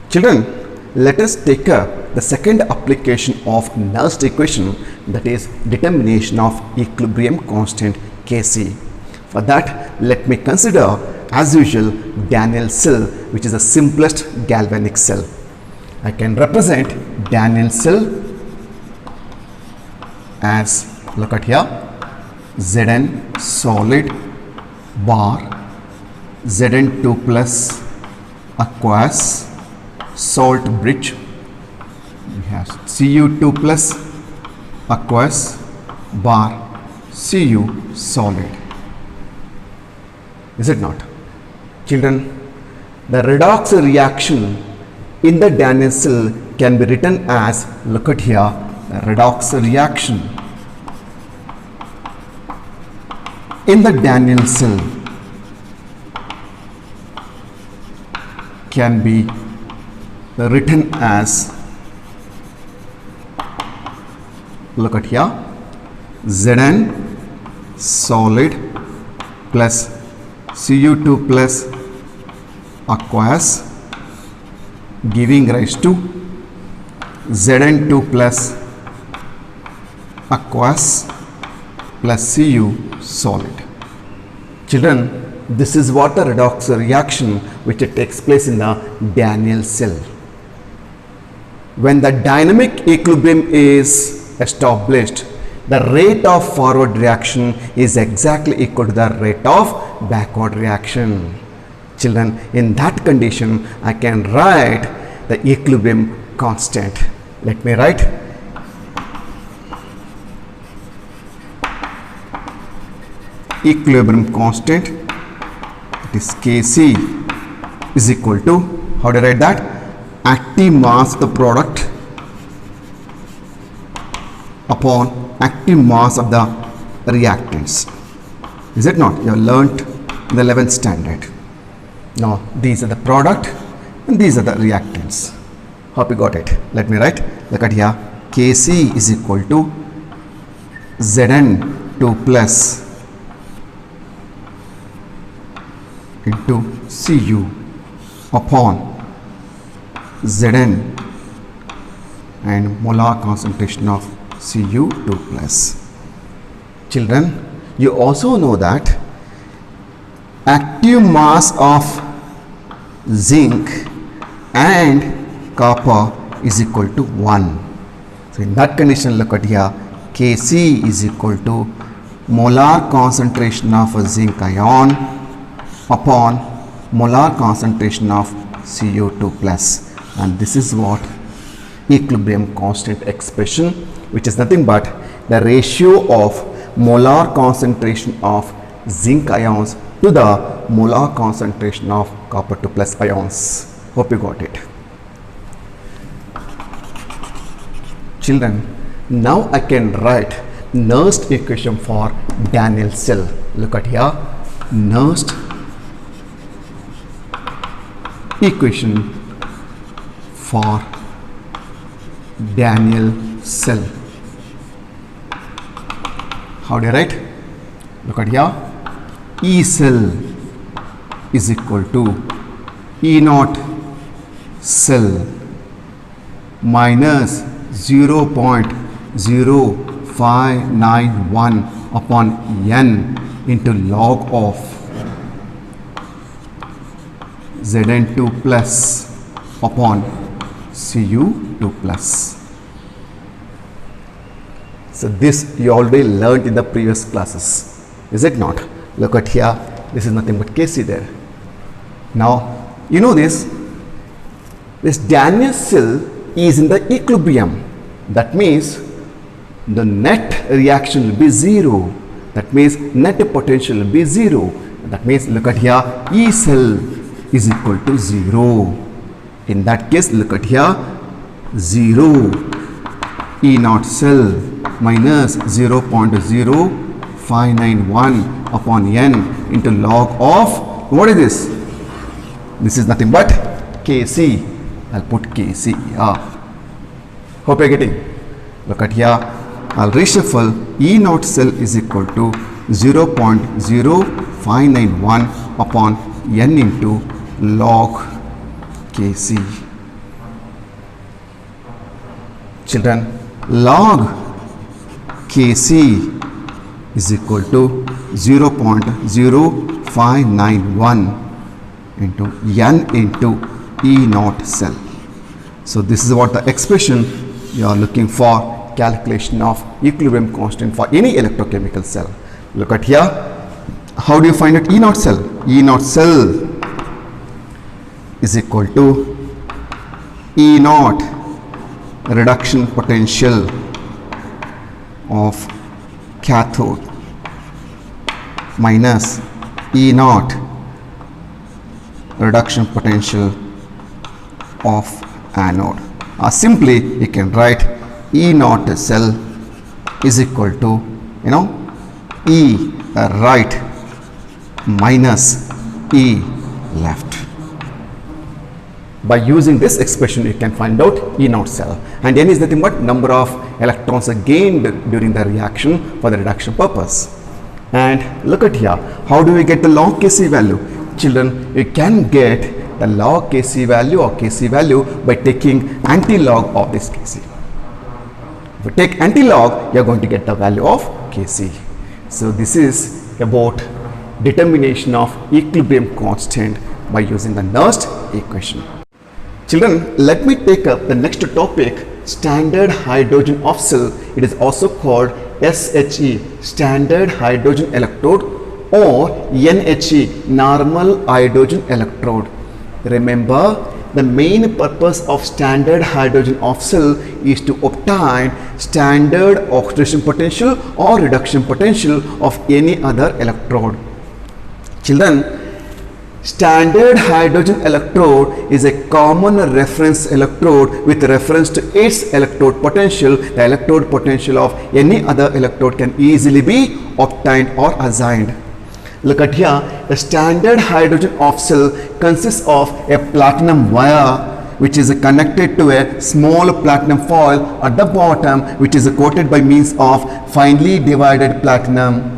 Children, let us take up the second application of Nernst equation, that is determination of equilibrium constant Kc. For that, let me consider as usual Daniell cell, which is the simplest galvanic cell. I can represent Daniell cell as, look at here, Zn solid bar, Zn2 plus aqueous salt bridge, we have Cu2 plus aqueous bar Cu solid. Is it not? Children, the redox reaction in the Daniell cell can be written as, look at here, the redox reaction in the Daniell cell can be written as, look at here, Zn solid plus Cu2 plus aqueous giving rise to Zn2 plus aqueous plus Cu solid. Children, this is what the redox reaction which takes place in the Daniell cell. When the dynamic equilibrium is established, the rate of forward reaction is exactly equal to the rate of backward reaction. Children, in that condition, I can write the equilibrium constant. Let me write equilibrium constant, it is Kc is equal to, how do I write that? Active mass of the product upon active mass of the reactants. Is it not? You have learnt in the 11th standard. Now these are the product and these are the reactants. Hope you got it. Let me write. Look at here. Kc is equal to Zn2 plus into Cu upon Zn and molar concentration of Cu2 plus. Children, you also know that active mass of zinc and copper is equal to 1. So in that condition, look at here, Kc is equal to molar concentration of a zinc ion upon molar concentration of Cu2 plus, and this is what equilibrium constant expression, which is nothing but the ratio of molar concentration of zinc ions to the molar concentration of copper 2 plus ions. Hope you got it. Children, now I can write Nernst equation for Daniell cell. Look at here, Nernst equation for Daniell cell. How do you write? Look at here, E cell is equal to E naught cell minus 0.0591 upon n into log of Zn2 plus upon Cu2 plus. So this you already learned in the previous classes, is it not? Look at here, this is nothing but Kc there. Now you know this Daniell cell is in the equilibrium. That means the net reaction will be 0. That means net potential will be 0. That means look at here, E cell is equal to 0. In that case, look at here, 0 E naught cell minus 0.0591 upon n into log of, what is this? This is nothing but Kc. I'll put Kc here. Hope you're getting. Look at here, I'll reshuffle E naught cell is equal to 0.0591 upon n into log Kc. Children, log Kc is equal to 0.0591 into N into E naught cell. So this is what the expression you are looking for, calculation of equilibrium constant for any electrochemical cell. Look at here. How do you find it? E naught cell. E naught cell is equal to E naught reduction potential of cathode minus E naught reduction potential of anode. Or simply you can write E naught cell is equal to, E right minus E left. By using this expression you can find out E naught cell, and N is nothing but number of electrons gained during the reaction for the reduction purpose. And look at here, how do we get the log Kc value? Children, you can get the log Kc value or Kc value by taking anti-log of this Kc. If you take anti-log, you are going to get the value of Kc. So this is about determination of equilibrium constant by using the Nernst equation. Children, let me take up the next topic, standard hydrogen of cell. It is also called SHE, standard hydrogen electrode, or NHE, normal hydrogen electrode. Remember, the main purpose of standard hydrogen of cell is to obtain standard oxidation potential or reduction potential of any other electrode. Children, standard hydrogen electrode is a common reference electrode with reference to its electrode potential. The electrode potential of any other electrode can easily be obtained or assigned. Look at here, the standard hydrogen of cell consists of a platinum wire which is connected to a small platinum foil at the bottom, which is coated by means of finely divided platinum,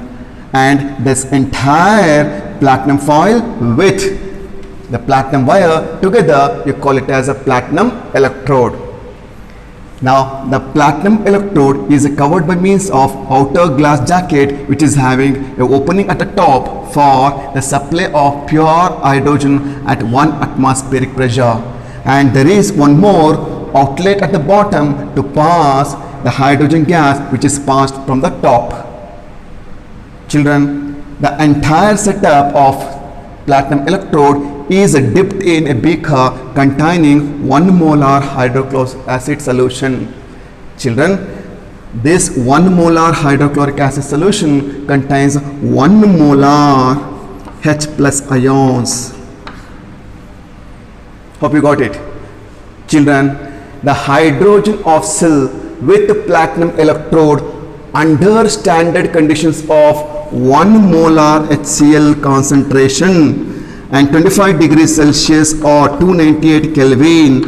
and this entire platinum foil with the platinum wire together, you call it as a platinum electrode. Now the platinum electrode is covered by means of outer glass jacket, which is having an opening at the top for the supply of pure hydrogen at 1 atmospheric pressure, and there is one more outlet at the bottom to pass the hydrogen gas which is passed from the top. Children, the entire setup of platinum electrode is dipped in a beaker containing 1 molar hydrochloric acid solution. Children, this 1 molar hydrochloric acid solution contains 1 molar H plus ions. Hope you got it. Children, the hydrogen of cell with the platinum electrode under standard conditions of 1 molar HCl concentration and 25 degrees Celsius or 298 Kelvin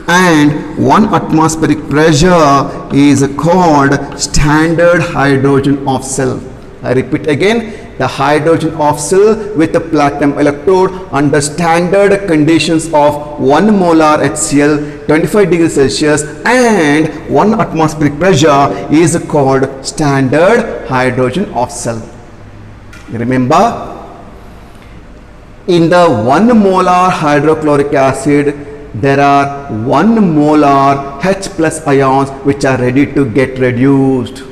and 1 atmospheric pressure is called standard hydrogen of cell. I repeat again, the hydrogen of cell with the platinum electrode under standard conditions of 1 molar HCl, 25 degrees Celsius and 1 atmospheric pressure is called standard hydrogen of cell. Remember, in the 1 molar hydrochloric acid, there are 1 molar H plus ions which are ready to get reduced.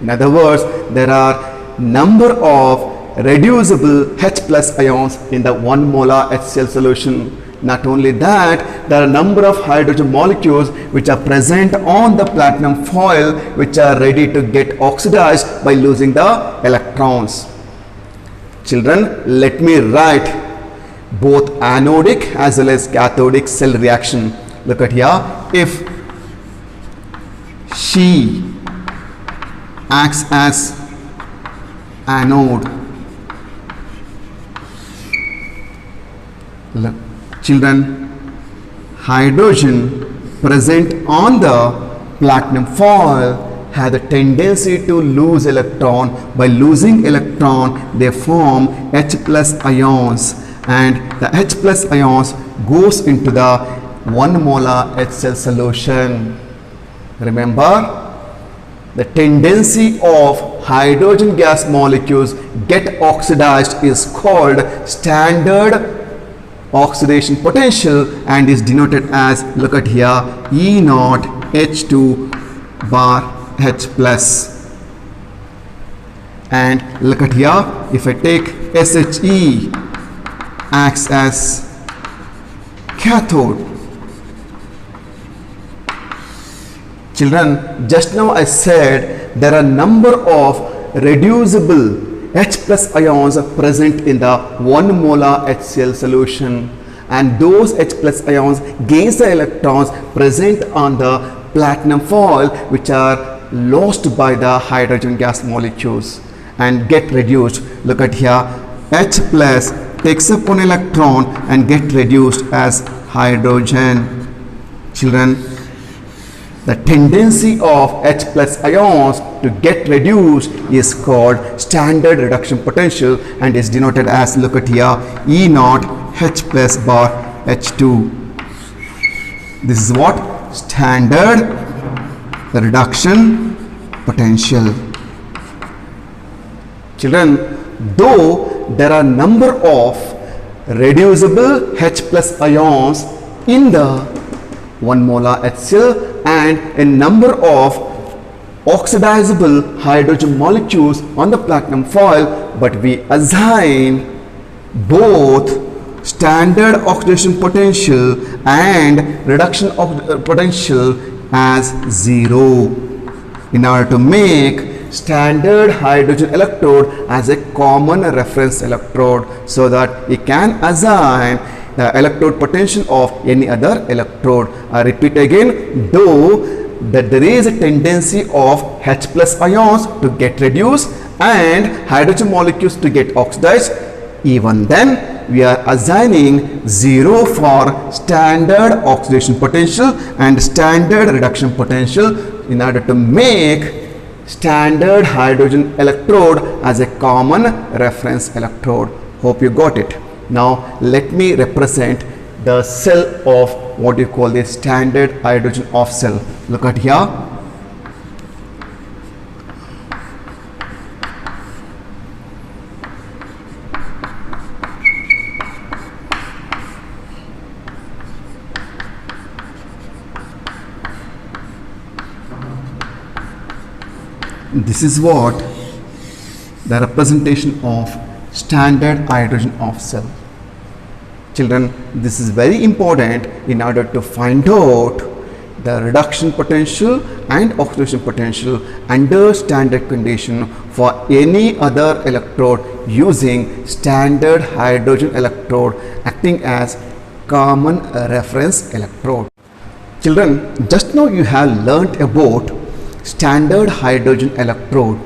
In other words, there are number of reducible H plus ions in the 1 molar HCl solution. Not only that, there are a number of hydrogen molecules which are present on the platinum foil which are ready to get oxidized by losing the electrons. Children, let me write both anodic as well as cathodic cell reaction. Look at here, if she acts as anode, look, children, hydrogen present on the platinum foil have the tendency to lose electron. By losing electron, they form H plus ions, and the H plus ions goes into the 1 molar HCl solution. Remember, the tendency of hydrogen gas molecules get oxidized is called standard oxidation potential and is denoted as, look at here, E naught H2 bar H plus. And look at here, if I take SHE acts as cathode. Children, just now I said there are number of reducible H plus ions present in the 1 molar HCl solution, and those H plus ions gains the electrons present on the platinum foil, which are lost by the hydrogen gas molecules and get reduced. Look at here, H plus takes up one electron and get reduced as hydrogen. Children, the tendency of H plus ions to get reduced is called standard reduction potential and is denoted as, look at here, E naught H plus bar H2. This is what? Standard reduction potential. Children, though there are number of reducible H plus ions in the 1 molar HCl and a number of oxidizable hydrogen molecules on the platinum foil, but we assign both standard oxidation potential and reduction potential as 0 in order to make standard hydrogen electrode as a common reference electrode, so that we can assign the electrode potential of any other electrode. I repeat again, though that there is a tendency of H plus ions to get reduced and hydrogen molecules to get oxidized, even then we are assigning 0 for standard oxidation potential and standard reduction potential in order to make standard hydrogen electrode as a common reference electrode. Hope you got it. Now let me represent the cell of what you call the standard hydrogen off cell. Look at here. This is what the representation of standard hydrogen off cell. Children, this is very important in order to find out the reduction potential and oxidation potential under standard condition for any other electrode using standard hydrogen electrode acting as common reference electrode. Children, just now you have learnt about standard hydrogen electrode.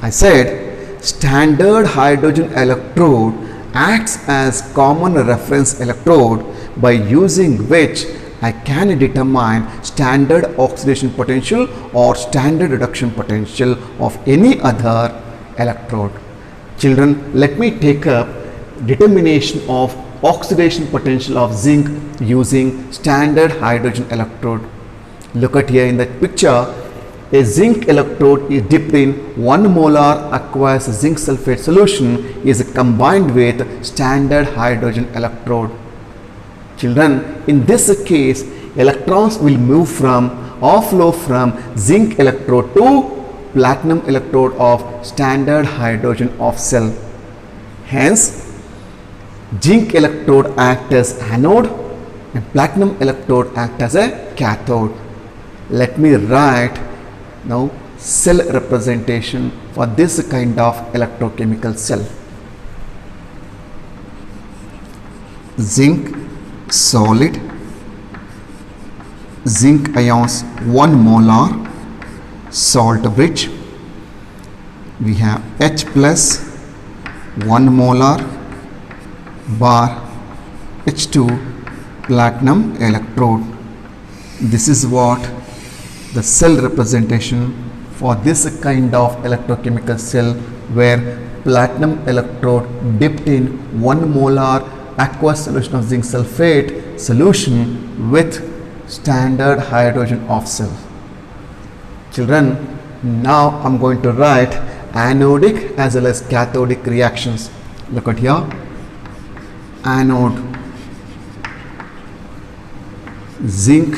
I said standard hydrogen electrode acts as common reference electrode by using which I can determine standard oxidation potential or standard reduction potential of any other electrode. Children, let me take up determination of oxidation potential of zinc using standard hydrogen electrode. Look at here in that picture. A zinc electrode is dipped in 1 molar aqueous zinc sulfate solution is combined with standard hydrogen electrode. Children, in this case, electrons will move from or flow from zinc electrode to platinum electrode of standard hydrogen off cell. Hence, zinc electrode acts as anode and platinum electrode acts as a cathode. Let me write now cell representation for this kind of electrochemical cell. Zinc solid, zinc ions 1 molar, salt bridge. We have H plus 1 molar bar H2 platinum electrode. This is what the cell representation for this kind of electrochemical cell, where platinum electrode dipped in 1 molar aqueous solution of zinc sulfate solution with standard hydrogen off cell. Children, now I'm going to write anodic as well as cathodic reactions. Look at here. Anode, zinc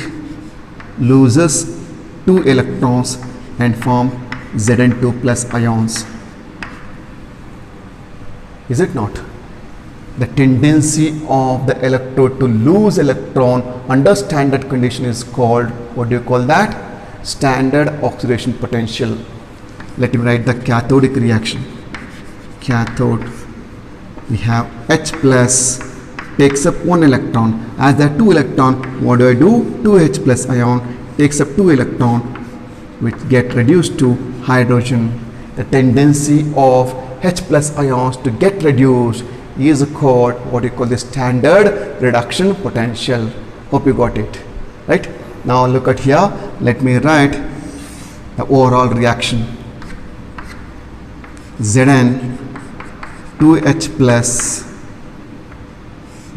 loses 2 electrons and form Zn2 plus ions. Is it not? The tendency of the electrode to lose electron under standard condition is called, what do you call that? Standard oxidation potential. Let me write the cathodic reaction. Cathode, we have H plus takes up 1 electron. As there are 2 electron, what do I do? 2H plus ion takes up 2 electron, which get reduced to hydrogen. The tendency of H plus ions to get reduced is called what you call the standard reduction potential. Hope you got it, right? Now look at here. Let me write the overall reaction. Zn 2H plus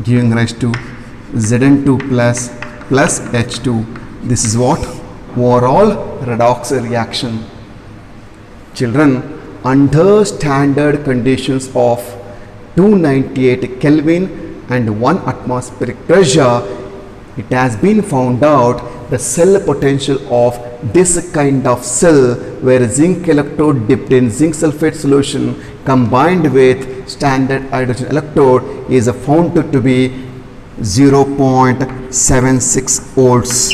giving rise to Zn2 plus H2. This is what? Overall redox reaction. Children, under standard conditions of 298 Kelvin and 1 atmospheric pressure, it has been found out the cell potential of this kind of cell, where zinc electrode dipped in zinc sulfate solution combined with standard hydrogen electrode, is found to be 0.76 volts.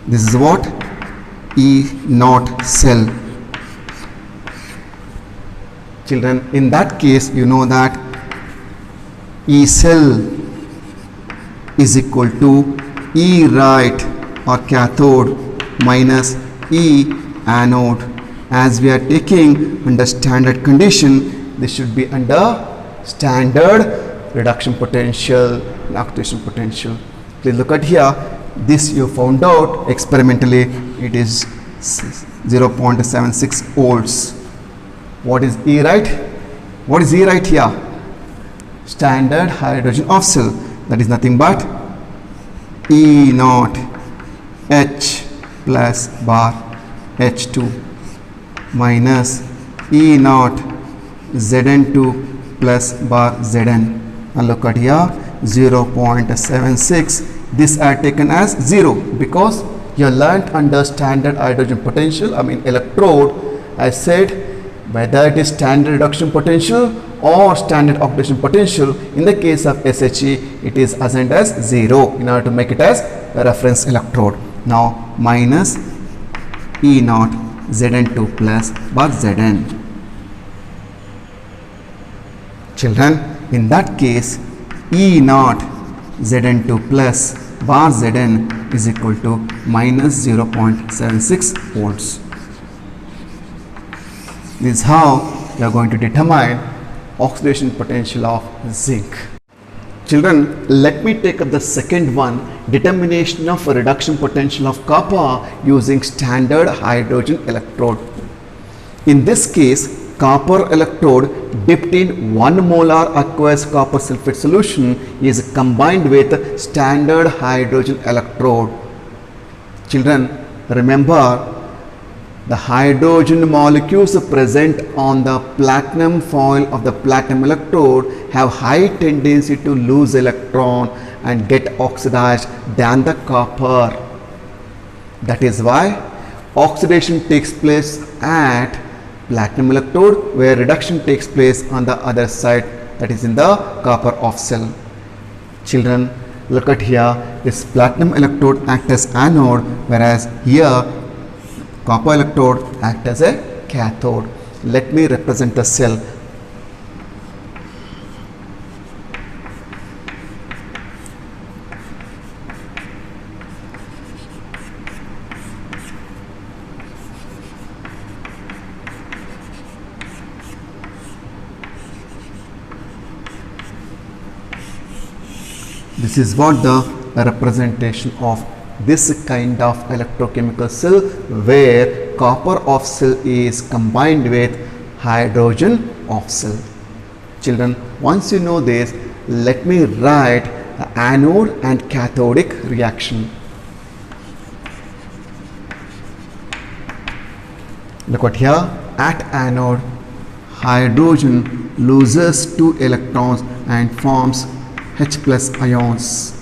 This is what? E0 cell. Children, in that case, you know that E cell is equal to E right or cathode minus E anode. As we are taking under standard condition, this should be under standard reduction potential and oxidation potential. Please look at here. This you found out experimentally, it is 0.76 volts. What is E right? What is E right here? Standard hydrogen off cell. That is nothing but E naught H plus bar H2 minus E naught Zn2 plus bar Zn. And look at here, 0.76. This are taken as 0 because you learnt under standard hydrogen potential, electrode. I said whether it is standard reduction potential or standard oxidation potential. In the case of SHE, it is assigned as 0 in order to make it as a reference electrode. Now minus E naught Zn2 plus bar Zn. Children, in that case, E naught Zn2 plus bar Zn is equal to minus 0.76 volts. This is how we are going to determine oxidation potential of zinc. Children, let me take up the second one, determination of a reduction potential of copper using standard hydrogen electrode. In this case, copper electrode dipped in 1 molar aqueous copper sulfate solution is combined with standard hydrogen electrode. Children, remember the hydrogen molecules present on the platinum foil of the platinum electrode have high tendency to lose electron and get oxidized than the copper. That is why oxidation takes place at platinum electrode, where reduction takes place on the other side, that is in the copper off cell. Children, look at here, this platinum electrode acts as anode, whereas here copper electrode acts as a cathode. Let me represent the cell. This is what the representation of this kind of electrochemical cell, where copper off cell is combined with hydrogen off cell. Children, once you know this, let me write the anode and cathodic reaction. Look at here, at anode, hydrogen loses 2 electrons and forms H plus ions.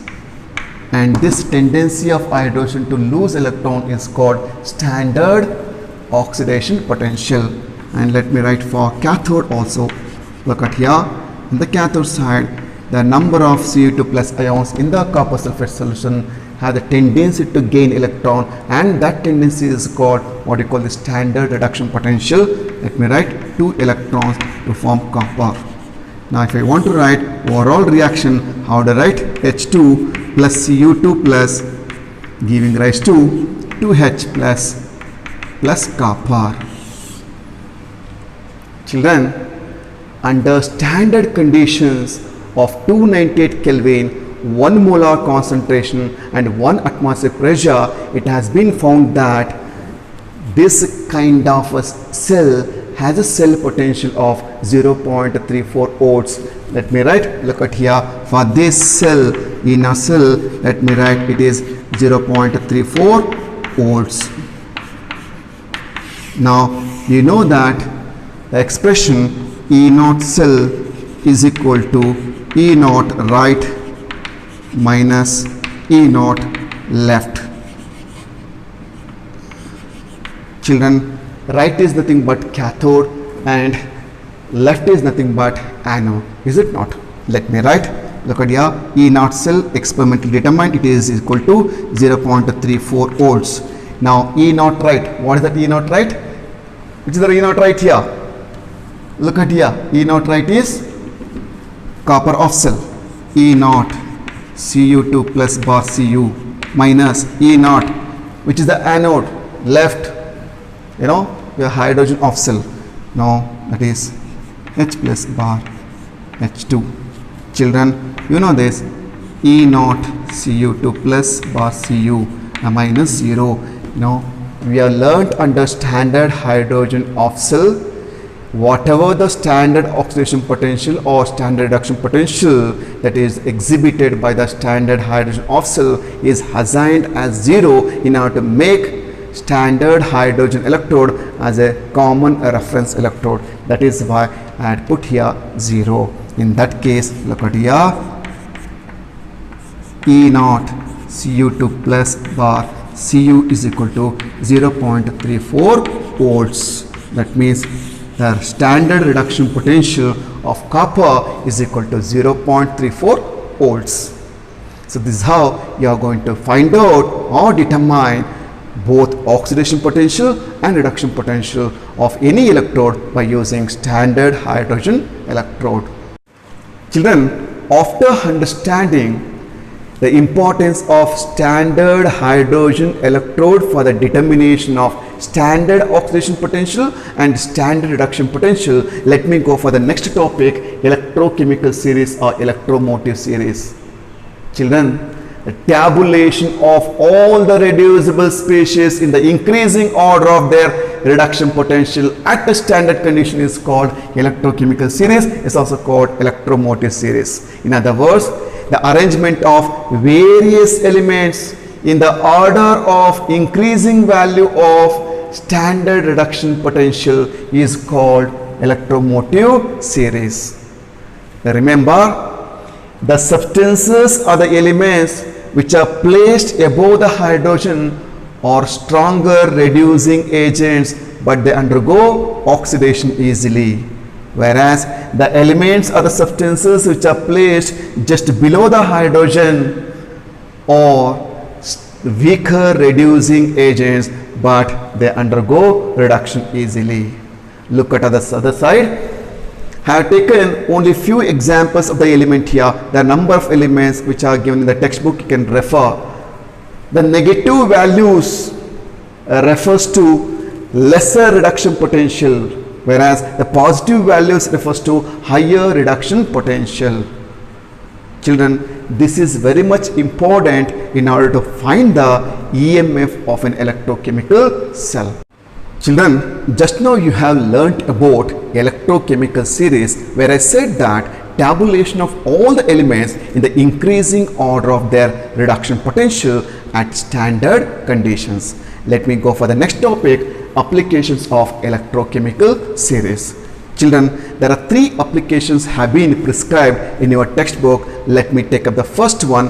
And this tendency of hydrogen to lose electron is called standard oxidation potential. And let me write for cathode also. Look at here, in the cathode side, the number of Cu2 plus ions in the copper sulfate solution have the tendency to gain electron, and that tendency is called what you call the standard reduction potential. Let me write 2 electrons to form copper. Now if I want to write overall reaction, how to write? H2 plus Cu2 plus giving rise to 2H plus copper. Children, under standard conditions of 298 Kelvin, 1 molar concentration and 1 atmospheric pressure, it has been found that this kind of a cell has a cell potential of 0.34 volts. Let me write, look at here, for this cell, in a cell, let me write it is 0.34 volts. Now you know that the expression E naught cell is equal to E naught right minus E naught left. Children, right is nothing but cathode and left is nothing but anode, is it not? Let me write, look at here, E naught cell experimentally determined, it is equal to 0.34 volts. Now E naught right, what is that E naught right? Which is the E naught right here? Look at here, E naught right is copper off cell, E naught Cu2 plus bar Cu minus E naught, which is the anode left, you know, your hydrogen off cell. Now that is H plus bar H2. Children, you know this, E naught Cu2 plus bar Cu minus 0. Now we have learnt under standard hydrogen off cell, whatever the standard oxidation potential or standard reduction potential that is exhibited by the standard hydrogen off cell is assigned as 0 in order to make standard hydrogen electrode as a common reference electrode. That is why I had put here 0. In that case, look at here, E naught Cu2 plus bar Cu is equal to 0.34 volts. That means the standard reduction potential of copper is equal to 0.34 volts. So this is how you are going to find out or determine both oxidation potential and reduction potential of any electrode by using standard hydrogen electrode. Children, after understanding the importance of standard hydrogen electrode for the determination of standard oxidation potential and standard reduction potential, let me go for the next topic, electrochemical series or electromotive series. Children, the tabulation of all the reducible species in the increasing order of their reduction potential at the standard condition is called electrochemical series. It's also called electromotive series. In other words, the arrangement of various elements in the order of increasing value of standard reduction potential is called electromotive series. Remember, the substances or the elements which are placed above the hydrogen are stronger reducing agents, but they undergo oxidation easily, whereas the elements or the substances which are placed just below the hydrogen are weaker reducing agents, but they undergo reduction easily. Look at the other side. I have taken only few examples of the element here. The number of elements which are given in the textbook, you can refer. The negative values refers to lesser reduction potential, whereas the positive values refers to higher reduction potential. Children, this is very much important in order to find the EMF of an electrochemical cell. Children, just now you have learnt about electrochemical series, where I said that tabulation of all the elements in the increasing order of their reduction potential at standard conditions. Let me go for the next topic, applications of electrochemical series. Children, there are 3 applications have been prescribed in your textbook. Let me take up the first one.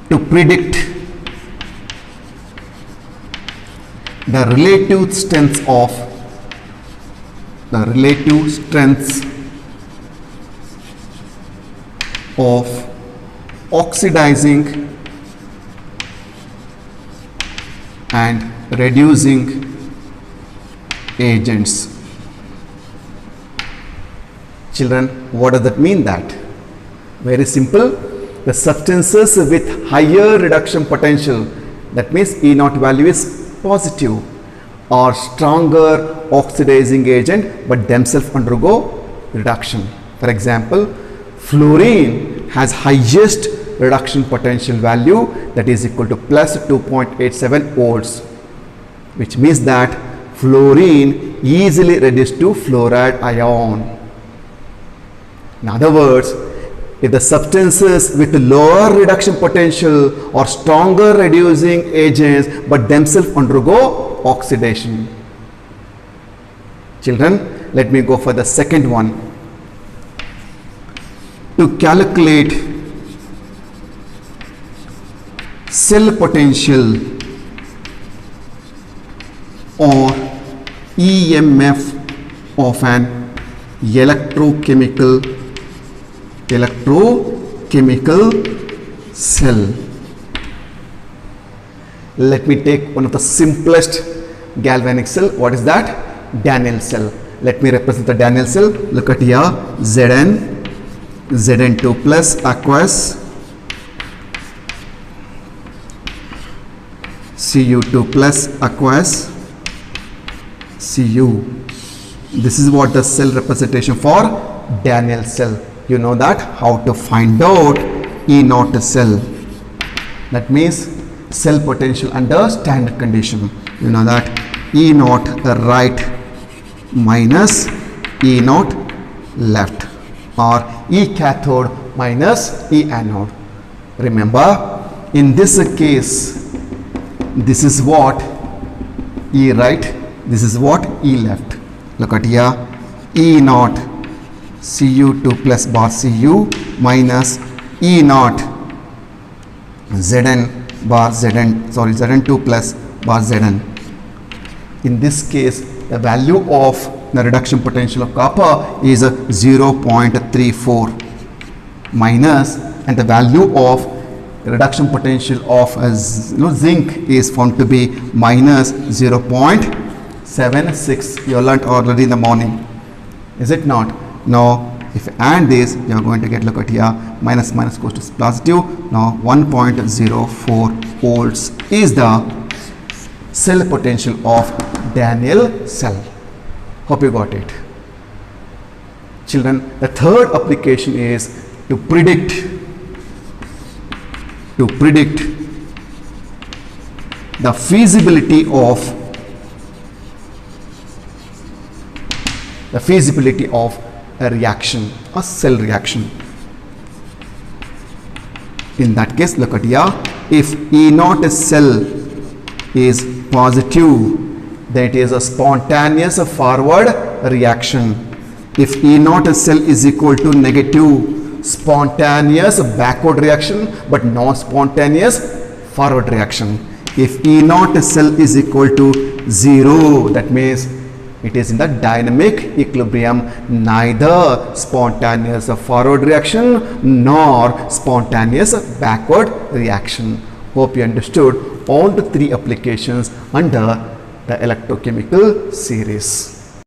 To predict the relative strengths of oxidizing and reducing agents. Children, what does that mean? That very simple. The substances with higher reduction potential, that means E naught value is positive, or stronger oxidizing agent but themselves undergo reduction. For example, fluorine has highest reduction potential value, that is equal to plus 2.87 volts, which means that fluorine easily reduced to fluoride ion. In other words, if the substances with lower reduction potential or stronger reducing agents but themselves undergo oxidation. Children, let me go for the second one. To calculate cell potential or EMF of an electrochemical cell. Let me take one of the simplest galvanic cell. What is that? Daniell cell. Let me represent the Daniell cell. Look at here, Zn, Zn2 plus aqueous, Cu2 plus aqueous, Cu. This is what the cell representation for Daniell cell. You know that how to find out E naught cell. That means cell potential under standard condition. You know that E naught right minus E naught left, or E cathode minus E anode. Remember, in this case, this is what E right, this is what E left. Look at here, E naught Cu2 plus bar Cu minus E naught Zn bar Zn2 plus bar Zn. In this case, the value of the reduction potential of copper is 0.34 minus, and the value of reduction potential of zinc is found to be minus 0.76. You learnt already in the morning, is it not? Now, if you add this, you are going to get, look at here, minus minus goes to positive. Now, 1.04 volts is the cell potential of Daniell cell. Hope you got it. Children, the third application is to predict the feasibility of a reaction, a cell reaction. In that case, look at here, if E naught cell is positive, then it is a spontaneous forward reaction. If E naught cell is equal to negative, spontaneous backward reaction but non-spontaneous forward reaction. If E naught cell is equal to 0, that means it is in the dynamic equilibrium, neither spontaneous forward reaction nor spontaneous backward reaction. Hope you understood all the 3 applications under the electrochemical series.